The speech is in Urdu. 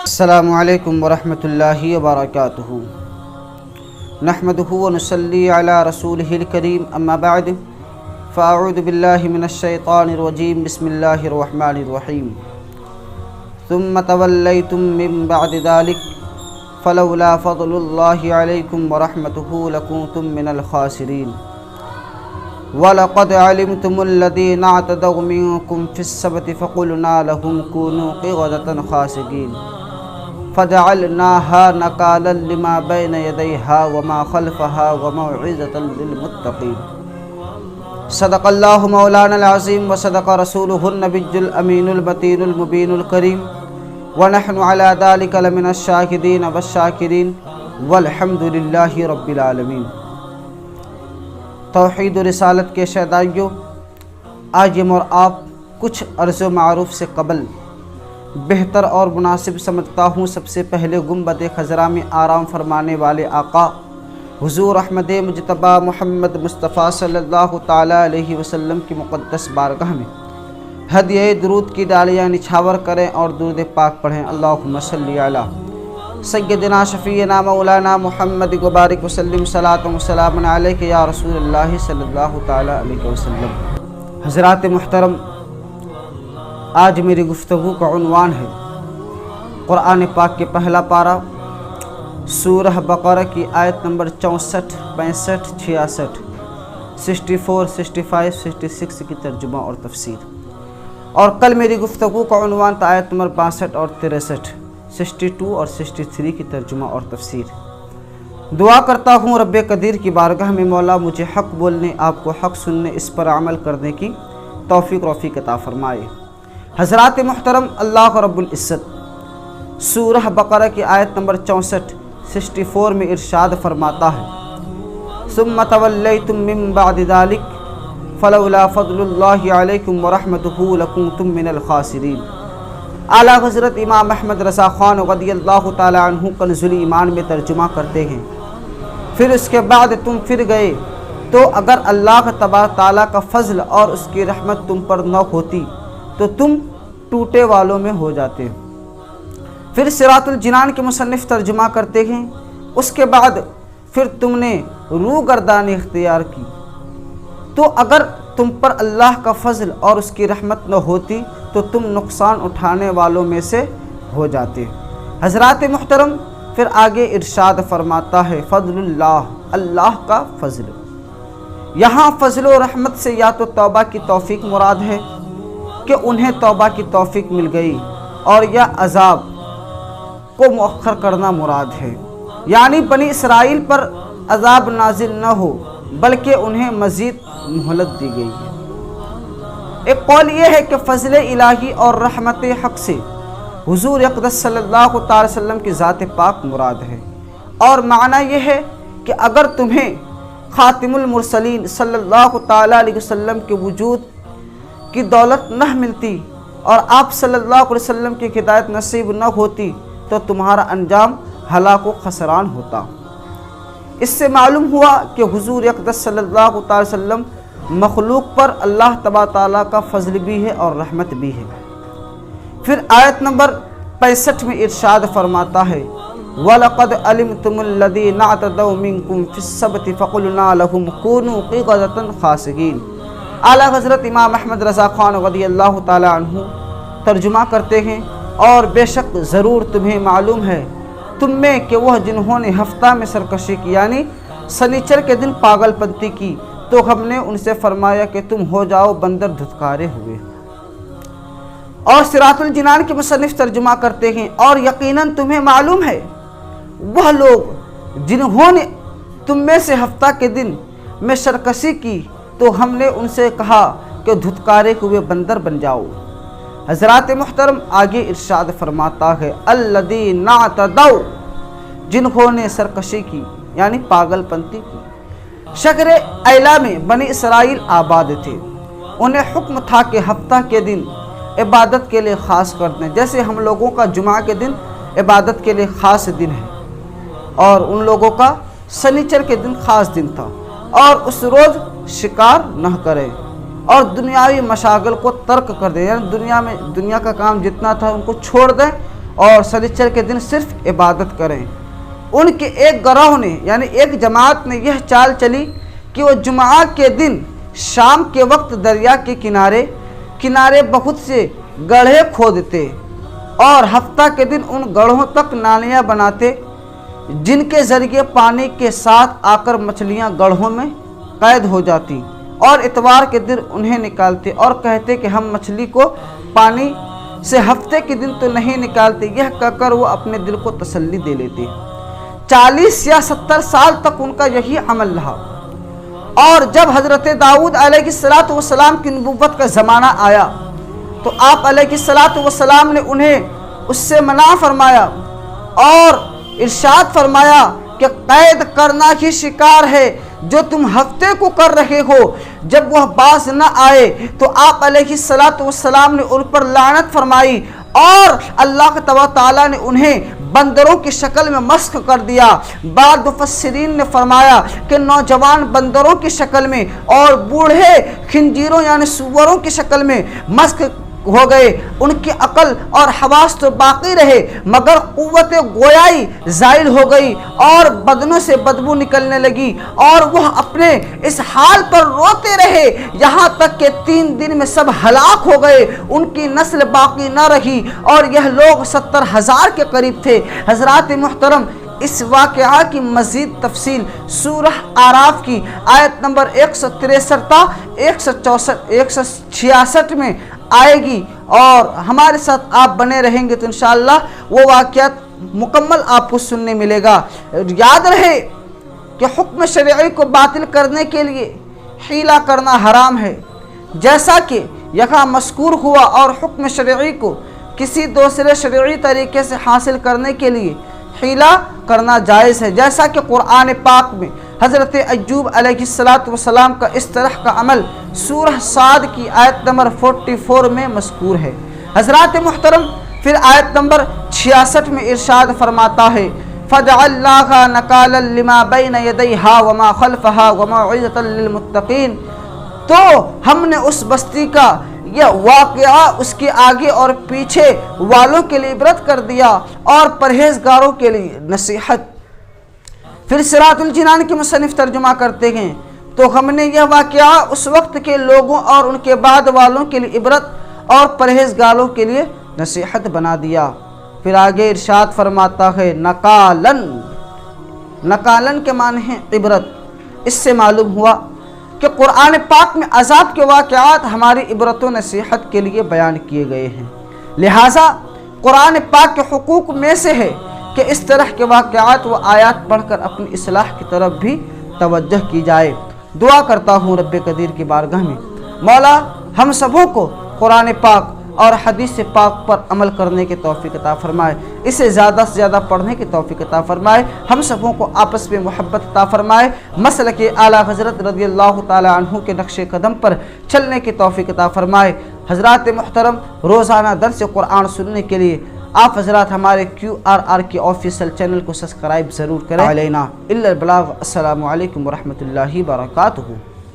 السلام علیکم ورحمۃ اللہ وبرکاتہ نحمدہ ونصلی علی رسولہ الکریم اما بعد فاعوذ باللہ من الشیطان الرجیم بسم اللہ الرحمن الرحیم ثم تولیتم من بعد ذلک فلولا فضل اللہ علیکم ورحمتہ لکنتم من الخاسرین وَلَقَدْ عَلِمْتُمُ الَّذِينَ اعْتَدَوْا مِنْكُمْ فِي السَّبْتِ فَقُلْنَا لَهُمْ كُونُوا قِرَدَةً خَاسِئِينَ فَجَعَلْنَاهَا نَكَالًا لِمَا بَيْنَ يَدَيْهَا وَمَا خَلْفَهَا وَمَوْعِظَةً لِلْمُتَّقِينَ صدق اللہ مولانا العظیم وصدق رسولہ النبی الامین المتین المبین الکریم ونحن علی ذلک لمن الشاہدین والشاکرین والحمد للہ رب العالمین۔ توحید و رسالت کے شہدائیوں، آج اور آپ کچھ عرض و معروف سے قبل بہتر اور مناسب سمجھتا ہوں سب سے پہلے گنبد خضرا میں آرام فرمانے والے آقا حضور احمد مجتبیٰ محمد مصطفیٰ صلی اللہ تعالیٰ علیہ وسلم کی مقدس بارگاہ میں ہدیہ درود کی ڈالیاں نچھاور کریں اور درود پاک پڑھیں۔ اللہم صلی علی سیدنا شفیعنا مولانا محمد وبارک وسلم صلاۃ و سلام علیک یا رسول اللہ صلی اللہ تعالیٰ علیہ وسلم۔ حضرات محترم، آج میری گفتگو کا عنوان ہے قرآن پاک کے پہلا پارہ سورہ بقرہ کی آیت نمبر 64، 65، 66، 64، 65، 66 کی ترجمہ اور تفسیر، اور کل میری گفتگو کا عنوان تھا آیت نمبر 62 اور 63، 62 اور 63 کی ترجمہ اور تفسیر۔ دعا کرتا ہوں رب قدیر کی بارگاہ میں مولا مجھے حق بولنے، آپ کو حق سننے، اس پر عمل کرنے کی توفیق عطا فرمائے۔ حضرات محترم، اللہ رب العزت سورہ بقرہ کی آیت نمبر 64، 64 میں ارشاد فرماتا ہے ثم تولیتم من بعد ذلک فلولا فضل اللہ علیکم ورحمتہ لکنتم من الخاسرین۔ اعلیٰ حضرت امام احمد رضا خان رضی اللہ تعالیٰ عنہ کنز ایمان میں ترجمہ کرتے ہیں، پھر اس کے بعد تم پھر گئے تو اگر اللہ تبارک تعالیٰ کا فضل اور اس کی رحمت تم پر نہ ہوتی تو تم ٹوٹے والوں میں ہو جاتے۔ پھر صراط الجنان کے مصنف ترجمہ کرتے ہیں اس کے بعد پھر تم نے روگردانی اختیار کی تو اگر تم پر اللہ کا فضل اور اس کی رحمت نہ ہوتی تو تم نقصان اٹھانے والوں میں سے ہو جاتے۔ حضرات محترم، پھر آگے ارشاد فرماتا ہے فضل اللہ، اللہ کا فضل۔ یہاں فضل و رحمت سے یا تو توبہ کی توفیق مراد ہے کہ انہیں توبہ کی توفیق مل گئی، اور یا عذاب کو مؤخر کرنا مراد ہے، یعنی بنی اسرائیل پر عذاب نازل نہ ہو بلکہ انہیں مزید مہلت دی گئی ہے۔ ایک قول یہ ہے کہ فضل الہی اور رحمت حق سے حضور اقدس صلی اللہ تعالی وسلم کی ذات پاک مراد ہے، اور معنی یہ ہے کہ اگر تمہیں خاتم المرسلین صلی اللہ تعالی علیہ وسلم کے وجود کی دولت نہ ملتی اور آپ صلی اللہ علیہ وسلم کی ہدایت نصیب نہ ہوتی تو تمہارا انجام ہلاک و خسران ہوتا۔ اس سے معلوم ہوا کہ حضور اقدس صلی اللہ تعالی وسلم مخلوق پر اللہ تبارک تعالیٰ کا فضل بھی ہے اور رحمت بھی ہے۔ پھر آیت نمبر 65 میں ارشاد فرماتا ہے وَلَقَدْ عَلِمْتُمُ الَّذِينَ اعْتَدَوْا مِنْكُمْ فِي السَّبْتِ فَقُلْنَا لَهُمْ كُونُوا قِرَدَةً خَاسِئِينَ۔ اعلیٰ حضرت امام احمد رضا خان رضی اللہ تعالیٰ عنہ ترجمہ کرتے ہیں اور بے شک ضرور تمہیں معلوم ہے تم میں کہ وہ جنہوں نے ہفتہ میں سرکشی کی یعنی سنیچر کے دن پاگل پنتی کی تو ہم نے ان سے فرمایا کہ تم ہو جاؤ بندر دھتکارے ہوئے۔ اور صراط الجنان کے مصنف ترجمہ کرتے ہیں اور یقیناً تمہیں معلوم ہے وہ لوگ جنہوں نے تم میں سے ہفتہ کے دن میں سرکشی کی تو ہم نے ان سے کہا کہ دھتکارے ہوئے بندر بن جاؤ۔ حضرات محترم، آگے ارشاد فرماتا ہے الذین اعتدوا، جنہوں نے سرکشی کی یعنی پاگل پنتی کی۔ شہر ایلا میں بنی اسرائیل آباد تھے، انہیں حکم تھا کہ ہفتہ کے دن عبادت کے لیے خاص کر دیں، جیسے ہم لوگوں کا جمعہ کے دن عبادت کے لیے خاص دن ہے اور ان لوگوں کا سنیچر کے دن خاص دن تھا، اور اس روز شکار نہ کرے اور دنیاوی مشاغل کو ترک کر دیں، یعنی دنیا کا کام جتنا تھا ان کو چھوڑ دیں اور سنیچر کے دن صرف عبادت کریں۔ ان کے ایک گروہ نے یعنی ایک جماعت نے یہ چال چلی کہ وہ جمعہ کے دن شام کے وقت دریا کے کنارے بہت سے گڑھے کھودتے اور ہفتہ کے دن ان گڑھوں تک نالیاں بناتے جن کے ذریعے پانی کے ساتھ آ کر مچھلیاں گڑھوں میں قید ہو جاتی، اور اتوار کے دن انہیں نکالتے اور کہتے کہ ہم مچھلی کو پانی سے ہفتے کے دن تو نہیں نکالتے۔ یہ کہہ کر وہ اپنے دل کو تسلی دے لیتے۔ 40 یا 70 سال تک ان کا یہی عمل رہا، اور جب حضرت داؤد علیہ السلام کی نبوت کا زمانہ آیا تو آپ علیہ السلام نے انہیں اس سے منع فرمایا اور ارشاد فرمایا کہ قید کرنا ہی شکار ہے جو تم ہفتے کو کر رہے ہو۔ جب وہ باز نہ آئے تو آپ علیہ السلام نے ان پر لعنت فرمائی اور اللہ تعالیٰ نے انہیں بندروں کی شکل میں مسخ کر دیا۔ بعض مفسرین نے فرمایا کہ نوجوان بندروں کی شکل میں اور بوڑھے خنزیروں یعنی سوروں کی شکل میں مسخ ہو گئے۔ ان کی عقل اور حواس تو باقی رہے مگر قوت گویائی زائل ہو گئی اور بدنوں سے بدبو نکلنے لگی، اور وہ اپنے اس حال پر روتے رہے یہاں تک کہ 3 دن میں سب ہلاک ہو گئے، ان کی نسل باقی نہ رہی، اور یہ لوگ 70,000 کے قریب تھے۔ حضرات محترم، اس واقعہ کی مزید تفصیل سورہ اعراف کی آیت نمبر 163 تا 166 میں آئے گی، اور ہمارے ساتھ آپ بنے رہیں گے تو انشاءاللہ وہ واقعات مکمل آپ کو سننے ملے گا۔ یاد رہے کہ حکم شرعی کو باطل کرنے کے لیے حیلہ کرنا حرام ہے، جیسا کہ یہاں مذکور ہوا، اور حکم شرعی کو کسی دوسرے شرعی طریقے سے حاصل کرنے کے لیے حیلہ کرنا جائز ہے، جیسا کہ قرآن پاک میں حضرت ایوب علیہ السلام کا اس طرح کا عمل سورہ صاد کی آیت نمبر 44 میں مذکور ہے۔ حضرات محترم، پھر آیت نمبر 66 میں ارشاد فرماتا ہے فَجَعَلْنَاهَا نَكَالًا لِمَا بَيْنَ يَدَيْهَا وَمَا خَلْفَهَا وَمَوْعِظَةً لِّلْمُتَّقِينَ، تو ہم نے اس بستی کا یہ واقعہ اس کے آگے اور پیچھے والوں کے لیے عبرت کر دیا اور پرہیزگاروں کے لیے نصیحت۔ پھر صراط الجنان کے مصنف ترجمہ کرتے ہیں تو ہم نے یہ واقعہ اس وقت کے لوگوں اور ان کے بعد والوں کے لیے عبرت اور پرہیزگاروں کے لیے نصیحت بنا دیا۔ پھر آگے ارشاد فرماتا ہے نکالن کے معنی ہیں عبرت۔ اس سے معلوم ہوا کہ قرآن پاک میں عذاب کے واقعات ہماری عبرت و نصیحت کے لیے بیان کیے گئے ہیں، لہٰذا قرآن پاک کے حقوق میں سے ہے کہ اس طرح کے واقعات و آیات پڑھ کر اپنی اصلاح کی طرف بھی توجہ کی جائے۔ دعا کرتا ہوں رب قدیر کی بارگاہ میں، مولا ہم سبوں کو قرآن پاک اور حدیث پاک پر عمل کرنے کی توفیق عطا فرمائے، اسے زیادہ سے زیادہ پڑھنے کی توفیق عطا فرمائے، ہم سبوں کو آپس میں محبت عطا فرمائے، مسلک اعلیٰ حضرت رضی اللہ تعالی عنہ کے نقش قدم پر چلنے کی توفیق عطا فرمائے۔ حضرات محترم، روزانہ درس قرآن سننے کے لیے آپ حضرات ہمارے QRR کے آفیشیل چینل کو سبسکرائب ضرور کریں۔ علینا الا البلاغ۔ السلام علیکم ورحمۃ اللہ وبرکاتہ۔